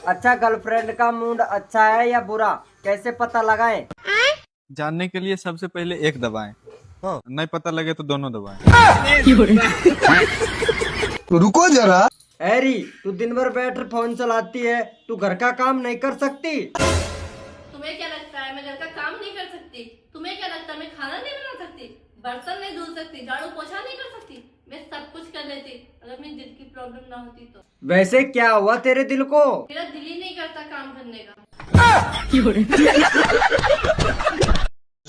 अच्छा, गर्लफ्रेंड का मूड अच्छा है या बुरा, कैसे पता लगाएं? जानने के लिए सबसे पहले एक दबाएं। नहीं पता लगे तो दोनों दबाएं। रुको जरा। हैरी, तू दिन भर बैठ फोन चलाती है, तू घर का काम नहीं कर सकती? तुम्हें क्या लगता है मैं घर का काम नहीं कर सकती? तुम्हें क्या लगता है मैं खाना नहीं बना सकती, बर्तन नहीं धुल सकती, झाड़ू पोछा नहीं कर सकती? मैं सब कुछ कर लेती अगर मेरी दिल की प्रॉब्लम ना होती तो। वैसे क्या हुआ तेरे दिल को? मेरा दिल ही नहीं करता काम करने का।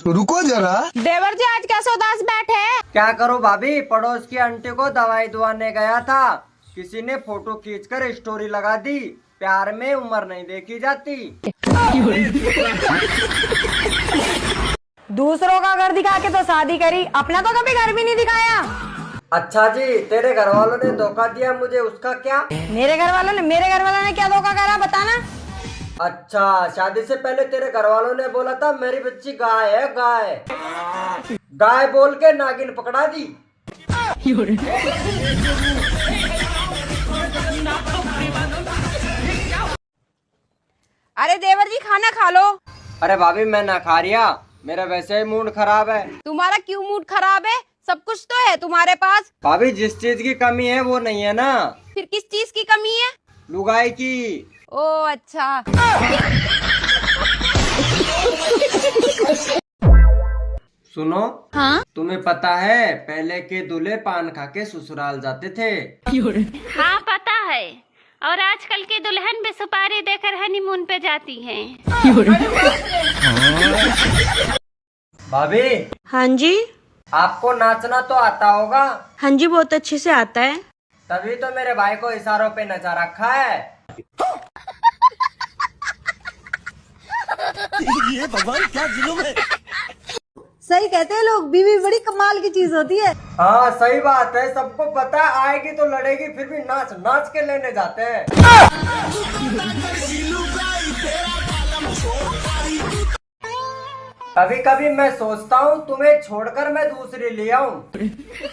रुको जरा। देवर जी आज कैसे उदास बैठे? क्या करो भाभी, पड़ोस की आंटी को दवाई दुआने गया था, किसी ने फोटो खींचकर स्टोरी लगा दी। प्यार में उम्र नहीं देखी जाती। दूसरों का घर दिखा के तो शादी करी, अपना तो कभी घर भी नहीं दिखाया। अच्छा जी, तेरे घर वालों ने धोखा दिया मुझे, उसका क्या? मेरे घर वालों ने क्या धोखा करा बताना। अच्छा, शादी से पहले तेरे घर वालों ने बोला था मेरी बच्ची गाय है, गाय गाय बोल के नागिन पकड़ा दी। अरे देवर जी खाना खा लो। अरे भाभी, मैं ना खा रिया, मेरा वैसे ही मूड खराब है। तुम्हारा क्यों मूड खराब है? सब कुछ तो है तुम्हारे पास। भाभी, जिस चीज की कमी है वो नहीं है ना। फिर किस चीज की कमी है? लुगाई की। ओ अच्छा। सुनो, हाँ तुम्हें पता है पहले के दूल्हे पान खा के ससुराल जाते थे? हाँ पता है। और आजकल की दुल्हन भी सुपारी देकर हनीमून पे जाती हैं। भाभी, हाँ जी। आपको नाचना तो आता होगा? हाँ जी, बहुत अच्छे से आता है। तभी तो मेरे भाई को इशारों पे नचा रखा है। ये भगवान क्या जुल्म है। सही कहते हैं लोग, बीवी बड़ी कमाल की चीज होती है। हाँ सही बात है, सबको पता है, आएगी तो लड़ेगी, फिर भी नाच नाच के लेने जाते हैं। कभी कभी मैं सोचता हूँ तुम्हें छोड़कर मैं दूसरी ले आऊं।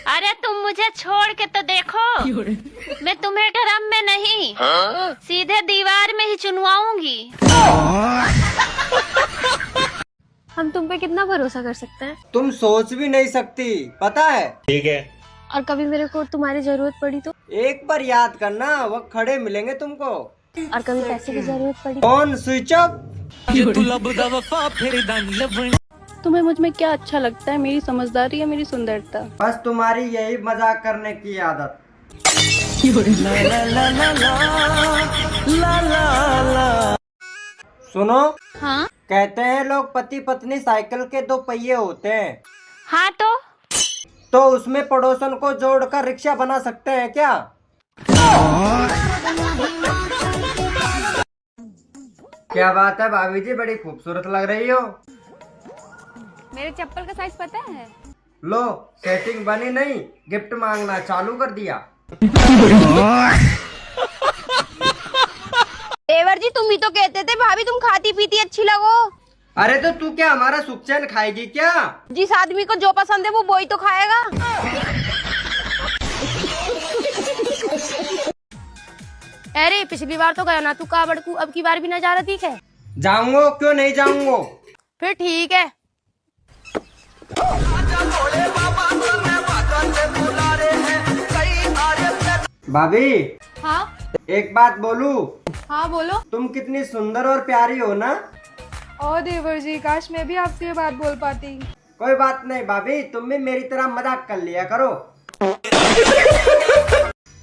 अरे तुम मुझे छोड़ के तो देखो, मैं तुम्हें ड्रम में नहीं सीधे दीवार में ही चुनवाऊंगी। हम तुम पे कितना भरोसा कर सकते हैं? तुम सोच भी नहीं सकती, पता है। ठीक है। और कभी मेरे को तुम्हारी जरूरत पड़ी तो? एक बार याद करना, वो खड़े मिलेंगे तुमको। और कभी पैसे की जरूरत पड़ी? Phone switch off. तुम्हें मुझ में क्या अच्छा लगता है? मेरी समझदारी या मेरी सुंदरता? बस तुम्हारी यही मजाक करने की आदत। सुनो, हाँ कहते हैं लोग पति पत्नी साइकिल के दो पहिए होते हैं, हाँ तो उसमें पड़ोसन को जोड़कर रिक्शा बना सकते हैं क्या? क्या बात है भाभी जी, बड़ी खूबसूरत लग रही हो। मेरे चप्पल का साइज पता है? लो, सेटिंग बनी नहीं, गिफ्ट मांगना चालू कर दिया। देवर जी तुम ही तो कहते थे भाभी तुम खाती पीती अच्छी लगो। अरे तो तू क्या हमारा सुख चैन खाएगी क्या? जिस आदमी को जो पसंद है वो ही तो खाएगा। अरे पिछली बार तो गया ना तू कावड़कू, अब की बार भी नजारा ठीक है? जाऊंगो, क्यों नहीं जाऊंगो। फिर ठीक है। भाभी, हाँ एक बात बोलूं? हाँ बोलो। तुम कितनी सुंदर और प्यारी हो ना। ओ देवर जी, काश मैं भी आपसे ये बात बोल पाती। कोई बात नहीं भाभी, तुम भी मेरी तरह मजाक कर लिया करो।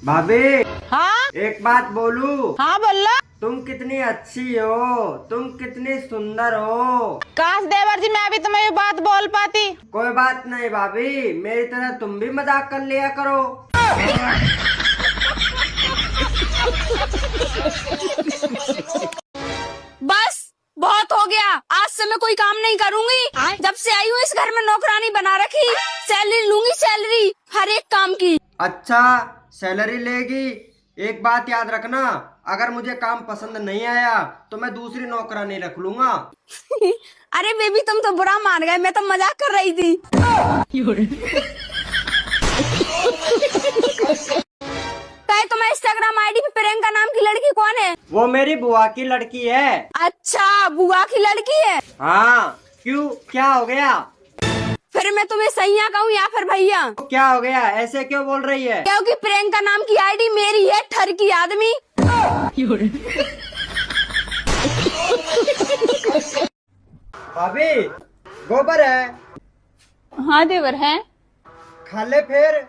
भाभी, हाँ एक बात बोलूं? हाँ बोलो। तुम कितनी अच्छी हो, तुम कितनी सुंदर हो। काश देवर जी मैं भी तुम्हें ये बात बोल पाती। कोई बात नहीं भाभी, मेरी तरह तुम भी मजाक कर लिया करो। बस बहुत हो गया, आज से मैं कोई काम नहीं करूंगी। जब से आई हूँ इस घर में नौकरानी बना रखी, सैलरी लूंगी, सैलरी हर एक काम की। अच्छा, सैलरी लेगी। एक बात याद रखना, अगर मुझे काम पसंद नहीं आया तो मैं दूसरी नौकरानी रख लूंगा। अरे बेबी तुम तो बुरा मान गए, मैं तो मजाक कर रही थी। है तुम्हारे इंस्टाग्राम आईडी पे प्रियंका नाम की लड़की कौन है? वो मेरी बुआ की लड़की है। अच्छा, बुआ की लड़की है। हाँ, क्यों, क्या हो गया? फिर मैं तुम्हें सैया कहूँ या फिर भैया? क्या हो गया, ऐसे क्यों बोल रही है? क्योंकि प्रियंका नाम की आईडी मेरी है, ठर की आदमी। भाभी, गोबर है। हाँ देवर है। खा ले फिर।